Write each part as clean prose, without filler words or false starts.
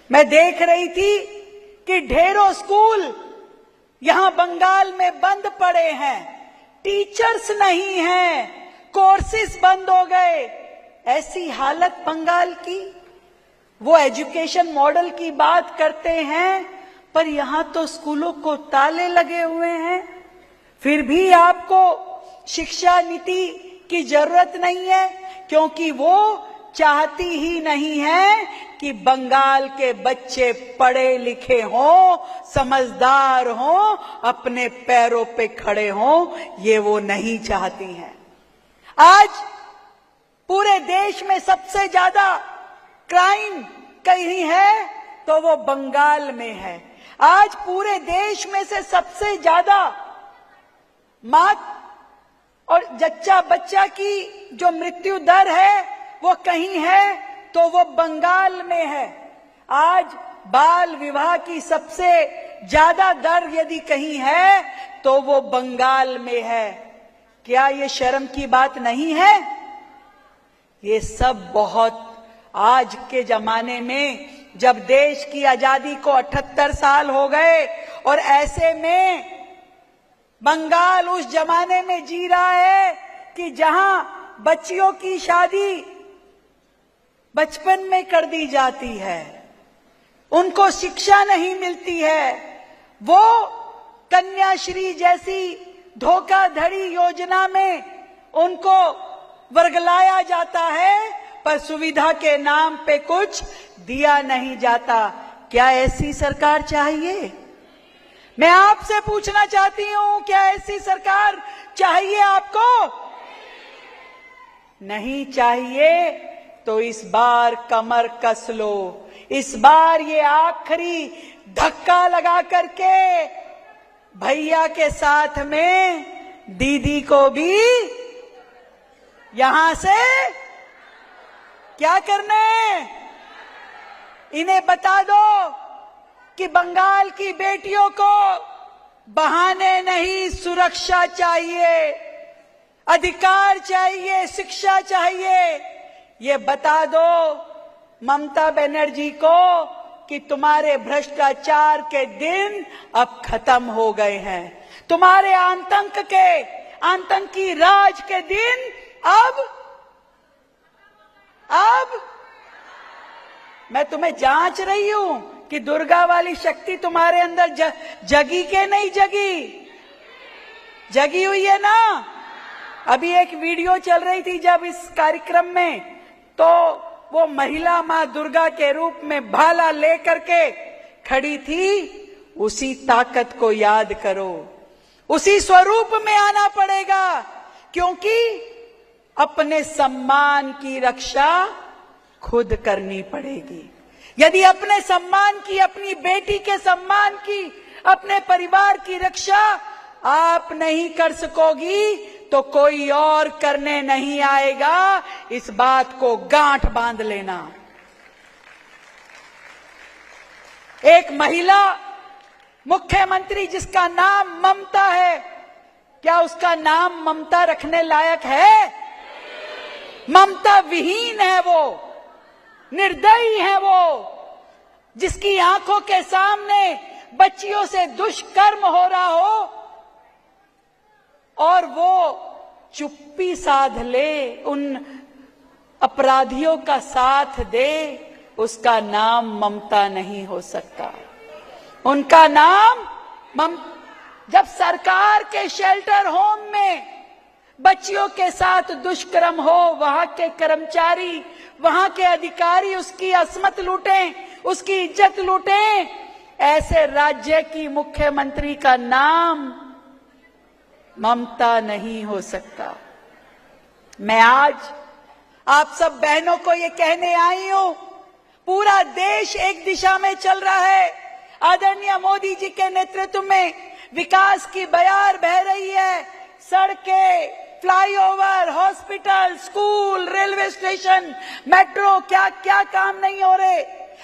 मैं देख रही थी कि ढेरों स्कूल यहां बंगाल में बंद पड़े हैं, टीचर्स नहीं हैं, कोर्सेज बंद हो गए। ऐसी हालत बंगाल की। वो एजुकेशन मॉडल की बात करते हैं, पर यहां तो स्कूलों को ताले लगे हुए हैं। फिर भी आपको शिक्षा नीति की जरूरत नहीं है, क्योंकि वो चाहती ही नहीं है कि बंगाल के बच्चे पढ़े लिखे हों, समझदार हों, अपने पैरों पे खड़े हों। ये वो नहीं चाहती हैं। आज पूरे देश में सबसे ज्यादा क्राइम कहीं है तो वो बंगाल में है। आज पूरे देश में से सबसे ज्यादा मां और जच्चा बच्चा की जो मृत्यु दर है वो कहीं है तो वो बंगाल में है। आज बाल विवाह की सबसे ज्यादा दर यदि कहीं है तो वो बंगाल में है। क्या ये शर्म की बात नहीं है? ये सब बहुत आज के जमाने में, जब देश की आजादी को 78 साल हो गए और ऐसे में बंगाल उस जमाने में जी रहा है कि जहां बच्चियों की शादी बचपन में कर दी जाती है, उनको शिक्षा नहीं मिलती है। वो कन्याश्री जैसी धोखाधड़ी योजना में उनको वर्गलाया जाता है, पर सुविधा के नाम पे कुछ दिया नहीं जाता। क्या ऐसी सरकार चाहिए? मैं आपसे पूछना चाहती हूं, क्या ऐसी सरकार चाहिए आपको? नहीं चाहिए तो इस बार कमर कस लो। इस बार ये आखिरी धक्का लगा करके भैया के साथ में दीदी को भी यहां से क्या करना है? इन्हें बता दो कि बंगाल की बेटियों को बहाने नहीं, सुरक्षा चाहिए, अधिकार चाहिए, शिक्षा चाहिए। ये बता दो ममता बनर्जी को कि तुम्हारे भ्रष्टाचार के दिन अब खत्म हो गए हैं। तुम्हारे आतंकी राज के दिन अब मैं तुम्हें जांच रही हूं कि दुर्गा वाली शक्ति तुम्हारे अंदर जगी के नहीं जगी? जगी हुई है ना? अभी एक वीडियो चल रही थी जब इस कार्यक्रम में, तो वो महिला मां दुर्गा के रूप में भाला लेकर के खड़ी थी। उसी ताकत को याद करो, उसी स्वरूप में आना पड़ेगा, क्योंकि अपने सम्मान की रक्षा खुद करनी पड़ेगी। यदि अपने सम्मान की, अपनी बेटी के सम्मान की, अपने परिवार की रक्षा आप नहीं कर सकोगी तो कोई और करने नहीं आएगा। इस बात को गांठ बांध लेना। एक महिला मुख्यमंत्री जिसका नाम ममता है, क्या उसका नाम ममता रखने लायक है? ममता विहीन है वो, निर्दयी है वो, जिसकी आंखों के सामने बच्चियों से दुष्कर्म हो रहा हो और वो चुप्पी साध ले, उन अपराधियों का साथ दे। उसका नाम ममता नहीं हो सकता। उनका नाम जब सरकार के शेल्टर होम में बच्चियों के साथ दुष्कर्म हो, वहां के कर्मचारी, वहां के अधिकारी उसकी असमत लूटें, उसकी इज्जत लूटें, ऐसे राज्य की मुख्यमंत्री का नाम ममता नहीं हो सकता। मैं आज आप सब बहनों को ये कहने आई हूं, पूरा देश एक दिशा में चल रहा है। आदरणीय मोदी जी के नेतृत्व में विकास की बयार बह रही है। सड़कें, flyover, hospital, school, railway station, metro, क्या क्या काम नहीं हो रहे।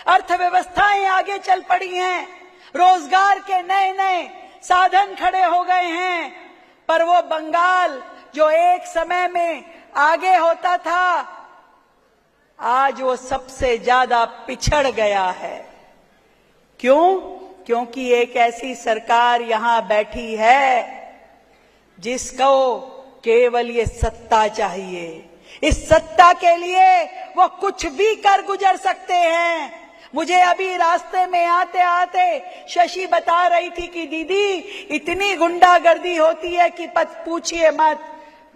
अर्थव्यवस्थाएं आगे चल पड़ी हैं, रोजगार के नए नए साधन खड़े हो गए हैं। पर वो बंगाल जो एक समय में आगे होता था, आज वो सबसे ज्यादा पिछड़ गया है। क्यों? क्योंकि एक ऐसी सरकार यहां बैठी है जिसको केवल ये सत्ता चाहिए। इस सत्ता के लिए वो कुछ भी कर गुजर सकते हैं। मुझे अभी रास्ते में आते आते शशि बता रही थी कि दीदी इतनी गुंडागर्दी होती है कि पूछिए मत।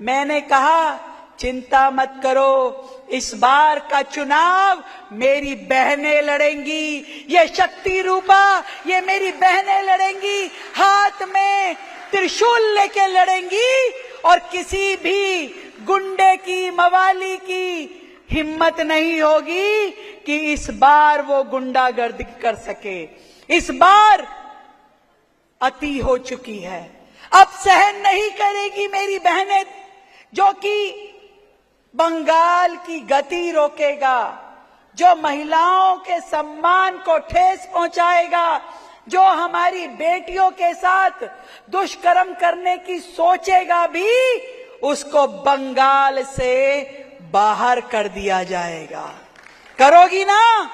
मैंने कहा चिंता मत करो, इस बार का चुनाव मेरी बहनें लड़ेंगी, ये शक्ति रूपा ये मेरी बहनें लड़ेंगी, हाथ में त्रिशूल लेके लड़ेंगी और किसी भी गुंडे की मवाली की हिम्मत नहीं होगी कि इस बार वो गुंडागर्दी कर सके। इस बार अति हो चुकी है, अब सहन नहीं करेगी मेरी बहनें। जो कि बंगाल की गति रोकेगा, जो महिलाओं के सम्मान को ठेस पहुंचाएगा, जो हमारी बेटियों के साथ दुष्कर्म करने की सोचेगा भी, उसको बंगाल से बाहर कर दिया जाएगा। करोगी ना?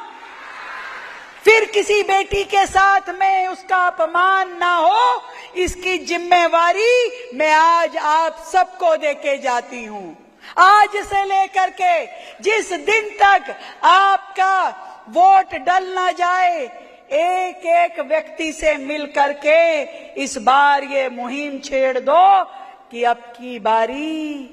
फिर किसी बेटी के साथ में उसका अपमान ना हो, इसकी जिम्मेवारी मैं आज आप सबको देके जाती हूं। आज से लेकर के जिस दिन तक आपका वोट डल ना जाए, एक एक व्यक्ति से मिल करके इस बार ये मुहिम छेड़ दो कि अब की बारी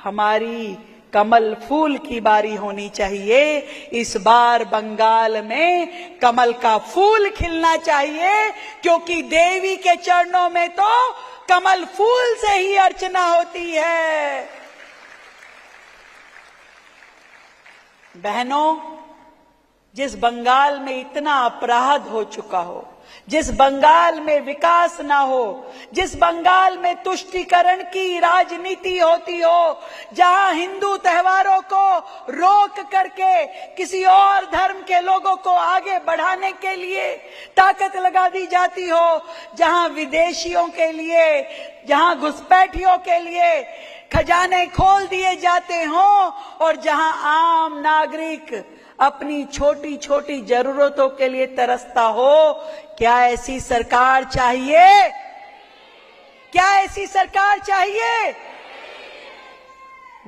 हमारी कमल फूल की बारी होनी चाहिए। इस बार बंगाल में कमल का फूल खिलना चाहिए, क्योंकि देवी के चरणों में तो कमल फूल से ही अर्चना होती है। बहनों, जिस बंगाल में इतना अपराध हो चुका हो, जिस बंगाल में विकास ना हो, जिस बंगाल में तुष्टीकरण की राजनीति होती हो, जहां हिंदू त्योहारों को रोक करके किसी और धर्म के लोगों को आगे बढ़ाने के लिए ताकत लगा दी जाती हो, जहां विदेशियों के लिए, जहां घुसपैठियों के लिए खजाने खोल दिए जाते हों, और जहां आम नागरिक अपनी छोटी छोटी जरूरतों के लिए तरसता हो, क्या ऐसी सरकार चाहिए? क्या ऐसी सरकार चाहिए?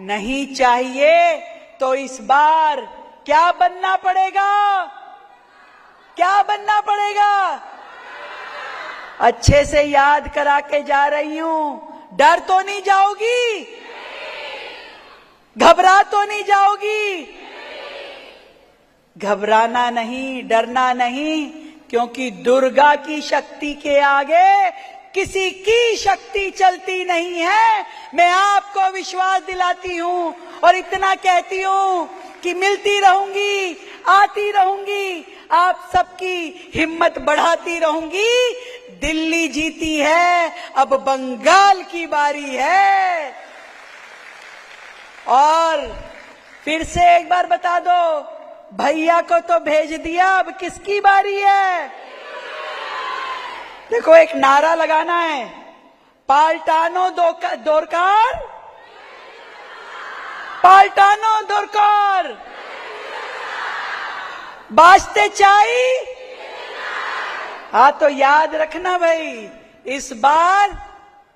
नहीं चाहिए। तो इस बार क्या बनना पड़ेगा? क्या बनना पड़ेगा? अच्छे से याद करा के जा रही हूं। डर तो नहीं जाओगी? घबरा तो नहीं जाओगी? घबराना नहीं, डरना नहीं, क्योंकि दुर्गा की शक्ति के आगे किसी की शक्ति चलती नहीं है। मैं आपको विश्वास दिलाती हूं और इतना कहती हूं कि मिलती रहूंगी, आती रहूंगी, आप सबकी हिम्मत बढ़ाती रहूंगी। दिल्ली जीती है, अब बंगाल की बारी है। और फिर से एक बार बता दो, भैया को तो भेज दिया, अब किसकी बारी है? देखो, एक नारा लगाना है, पाल्टानो दोरकार, पाल्टानो दोरकार, बाजते चाई। हाँ, तो याद रखना भाई, इस बार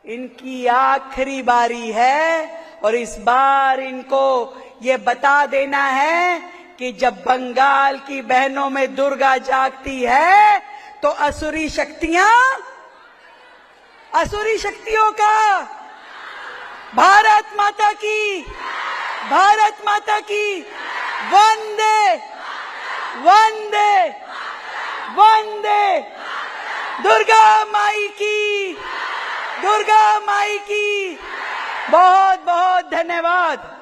इनकी आखिरी बारी है और इस बार इनको ये बता देना है कि जब बंगाल की बहनों में दुर्गा जागती है तो असुरी शक्तियों का भारत माता की वंदे वंदे वंदे, दुर्गा माई की बहुत बहुत धन्यवाद।